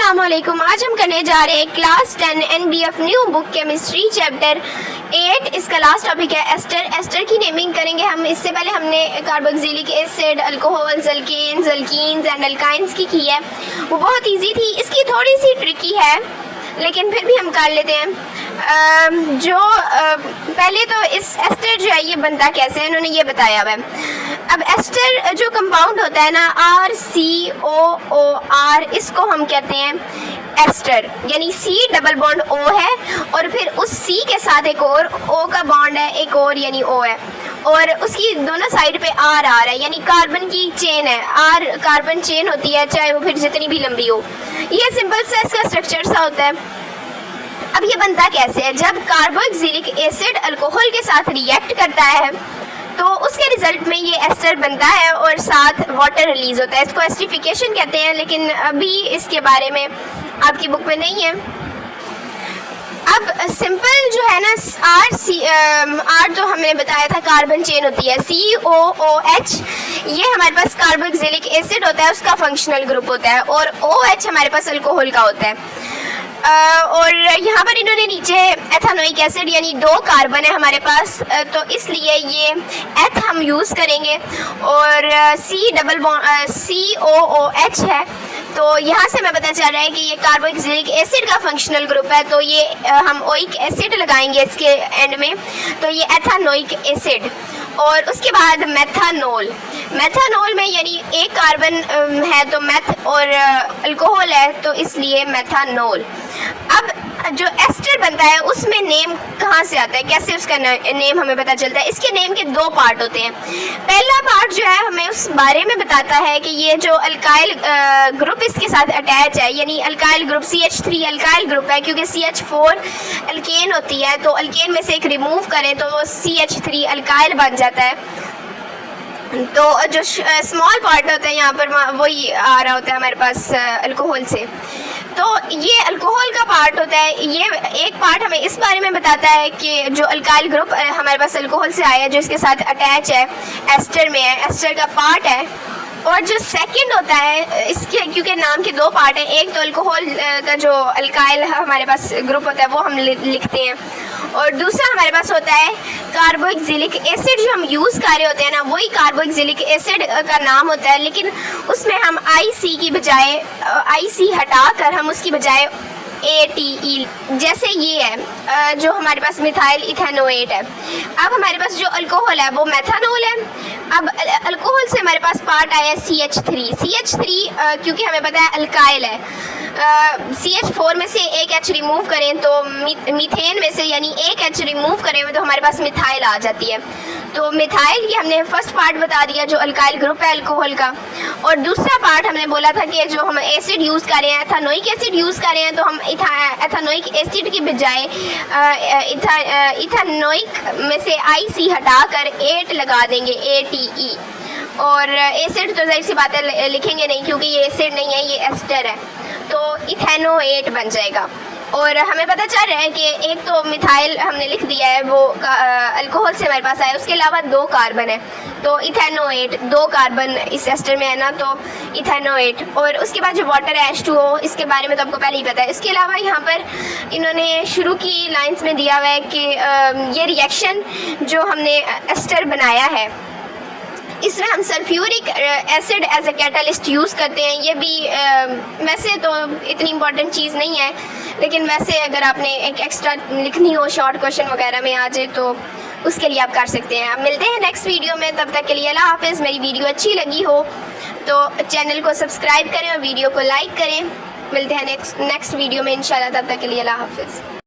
अस्सलामुअलैकुम। आज हम करने जा रहे हैं class 10 NBF new book chemistry chapter 8। इसका लास्ट टॉपिक है एस्टर। एस्टर की नेमिंग करेंगे हम। इससे पहले हमने carboxylic acid, alcohols, alkanes, alkenes and alkynes की है। वो बहुत इजी थी। इसकी थोड़ी सी ट्रिकी है लेकिन फिर भी हम कर लेते हैं। पहले तो इस एस्टर जो है ये बनता कैसे है इन्होंने ये बताया हुआ है। अब एस्टर जो कंपाउंड होता है ना RCOOR, इसको हम कहते हैं एस्टर, यानी C डबल बॉन्ड O है और फिर उस C के साथ एक और O का बॉन्ड है, एक और यानी O है और उसकी दोनों साइड पे R आ रहा है, यानी कार्बन की चेन है। R कार्बन चेन होती है चाहे वो फिर जितनी भी लंबी हो। ये सिंपल सा इसका स्ट्रक्चर सा होता है। अब ये बनता कैसे है, जब कार्बोक्सिलिक एसिड अल्कोहल के साथ रिएक्ट करता है तो उसके रिजल्ट में ये एस्टर बनता है और साथ वाटर रिलीज होता है। इसको एस्टरिफिकेशन कहते हैं, लेकिन अभी इसके बारे में आपकी बुक में नहीं है। अब सिंपल जो है ना R तो हमने बताया था कार्बन चेन होती है, COOH ये हमारे पास कार्बोक्सिलिक एसिड होता है, उसका फंक्शनल ग्रुप होता है और OH हमारे पास अल्कोहल का होता है। और यहाँ पर इन्होंने नीचे एथानोइक एसिड यानी 2 कार्बन है हमारे पास, तो इसलिए ये एथ हम यूज़ करेंगे और COOH है। तो यहाँ से हमें पता चल रहा है कि ये कार्बोक्सिलिक एसिड का फंक्शनल ग्रुप है, तो ये हम ओइक एसिड लगाएंगे इसके एंड में, तो ये एथानोइक एसिड। और उसके बाद मेथानोल। मेथानोल में यानी एक कार्बन है तो मेथ और अल्कोहल है तो इसलिए मेथानोल। अब जो एस्टर बनता है उसमें नेम कहाँ से आता है, कैसे उसका नेम हमें पता चलता है। इसके नेम के 2 पार्ट होते हैं। पहला पार्ट जो है हमें उस बारे में बताता है कि ये जो अल्काइल ग्रुप इसके साथ अटैच है, यानी alkyl group CH3 alkyl group है, क्योंकि CH4 अल्केन होती है तो अल्केन में से एक रिमूव करें तो वो CH3 अल्काइल बन जाता है। तो जो स्मॉल पार्ट होता है यहाँ पर वही आ रहा होता है हमारे पास अल्कोहल से, तो ये अल्कोहल का पार्ट होता है। ये एक पार्ट हमें इस बारे में बताता है कि जो अल्काइल ग्रुप हमारे पास अल्कोहल से आया है जो इसके साथ अटैच है एस्टर में है, एस्टर का पार्ट है। और जो सेकंड होता है इसके, क्योंकि नाम के 2 पार्ट हैं, एक तो अल्कोहल का जो अल्काइल हमारे पास ग्रुप होता है वो हम लिखते हैं और दूसरा हमारे पास होता है कार्बोक्सिलिक एसिड। जो हम यूज़ कर रहे होते हैं ना वही कार्बोक्सिलिक एसिड का नाम होता है, लेकिन उसमें हम IC की बजाय IC हटाकर हम उसकी बजाय ATE, जैसे ये है जो हमारे पास मिथाइल इथेनोएट है। अब हमारे पास जो अल्कोहल है वो मेथानोल है। अब अल्कोहल से हमारे पास पार्ट आया CH3 क्योंकि हमें पता है अल्काइल है। CH4 में से एक H रिमूव करें तो मीथेन में से यानी एक H रिमूव करें तो हमारे पास मिथाइल आ जाती है। तो मिथाइल ये हमने फर्स्ट पार्ट बता दिया जो अल्काइल ग्रुप है अल्कोहल का। और दूसरा पार्ट हमने बोला था कि जो हम एसिड यूज़ कर रहे हैं एथानोइक एसिड यूज़ कर रहे हैं तो हम एथानोइक एसिड की बजाय इथानोइक में से IC हटाकर 8 लगा देंगे ATE। और एसिड तो जाहिर सी बात है लिखेंगे नहीं क्योंकि ये एसिड नहीं है, ये एस्टर है, तो इथेनोएट बन जाएगा। और हमें पता चल रहा है कि एक तो मिथाइल हमने लिख दिया है वो अल्कोहल से हमारे पास आया, उसके अलावा 2 कार्बन है तो इथेनोएट, 2 कार्बन इस एस्टर में है ना तो इथेनोएट। और उसके बाद जो वाटर है H2O, इसके बारे में तो आपको पहले ही पता है। इसके अलावा यहाँ पर इन्होंने शुरू की लाइंस में दिया हुआ है कि ये रिएक्शन जो हमने एस्टर बनाया है इसमें हम sulphuric acid as a catalyst use करते हैं। ये भी वैसे तो इतनी इम्पॉर्टेंट चीज़ नहीं है, लेकिन वैसे अगर आपने एक एक्स्ट्रा लिखनी हो शॉर्ट क्वेश्चन वगैरह में आ जाए तो उसके लिए आप कर सकते हैं। अब मिलते हैं नेक्स्ट वीडियो में, तब तक के लिए अल्लाह हाफिज़। मेरी वीडियो अच्छी लगी हो तो चैनल को सब्सक्राइब करें और वीडियो को लाइक करें। मिलते हैं नेक्स्ट वीडियो में इंशाल्लाह, तब तक के लिए अल्लाह हाफिज़।